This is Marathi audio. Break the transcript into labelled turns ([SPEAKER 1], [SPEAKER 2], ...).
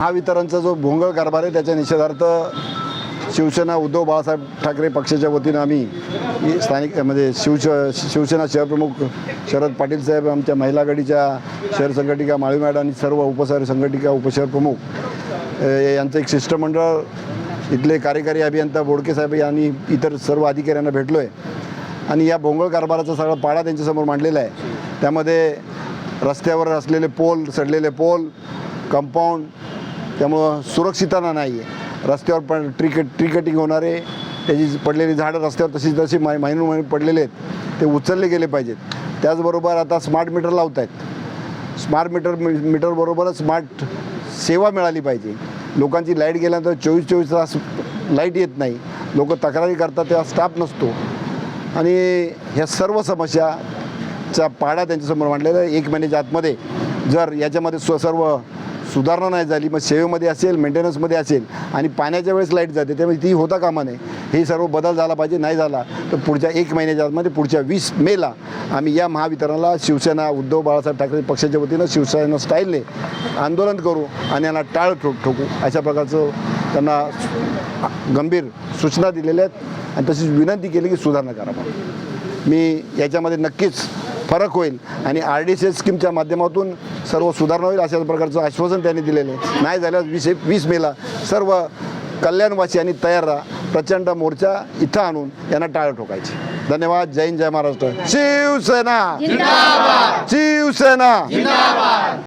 [SPEAKER 1] महावितरणचा जो भोंगळ कारभार आहे त्याच्या निषेधार्थ शिवसेना उद्धव बाळासाहेब ठाकरे पक्षाच्या वतीनं आम्ही स्थानिक म्हणजे शिवसेना शहरप्रमुख शरद पाटील साहेब, आमच्या महिला आघाडीच्या शहर संघटिका माळी मॅडम आणि सर्व उपशहर संघटिका उपशहरप्रमुख यांचं एक शिष्टमंडळ इथले कार्यकारी अभियंता बोडके साहेब आणि इतर सर्व अधिकाऱ्यांना भेटलो आहे आणि या भोंगळ कारभाराचा सगळा पाडा त्यांच्यासमोर मांडलेला आहे। त्यामध्ये रस्त्यावर असलेले पोल, सडलेले पोल, कंपाऊंड, त्यामुळं सुरक्षितता नाही आहे। रस्त्यावर पण ट्री कटिंग होणारे, त्याची पडलेली झाडं रस्त्यावर तशी महिने पडलेले आहेत, ते उचलले गेले पाहिजेत। त्याचबरोबर आता स्मार्ट मीटर लावत आहेत। स्मार्ट मीटरबरोबरच स्मार्ट सेवा मिळाली पाहिजे। लोकांची लाईट गेल्यानंतर 24 तास लाईट येत नाही, लोक तक्रारी करतात, तेव्हा स्टाफ नसतो आणि ह्या सर्व समस्याचा पाडा त्यांच्यासमोर मांडलेला आहे। 1 महिन्याच्या आतमध्ये जर याच्यामध्ये सर्व सुधारणा नाही झाली, मग सेवेमध्ये असेल, मेंटेनन्समध्ये असेल आणि पाण्याच्या वेळेस लाईट जाते, त्यामुळे ती होता कामा नये। हे सर्व बदल झाला पाहिजे। नाही झाला तर पुढच्या 1 महिन्याच्या आतमध्ये पुढच्या 20 मेला आम्ही या महावितरणाला शिवसेना उद्धव बाळासाहेब ठाकरे पक्षाच्या वतीनं शिवसेना स्टाईलने आंदोलन करू आणि यांना टाळ ठोकू, अशा प्रकारचं त्यांना गंभीर सूचना दिलेल्या आहेत आणि तशीच विनंती केली की सुधारणा करा। मी याच्यामध्ये नक्कीच फरक होईल आणि RDSS स्कीमच्या माध्यमातून सर्व सुधारणा होईल अशा प्रकारचं आश्वासन त्यांनी दिलेलं आहे। नाही झाल्यास 20 मेला सर्व कल्याणवासी आणि तयार राहा, प्रचंड मोर्चा इथं आणून यांना टाळ ठोकायची। धन्यवाद। जय हिंद, जय महाराष्ट्र। शिवसेना जिंदाबाद, शिवसेना जिंदाबाद।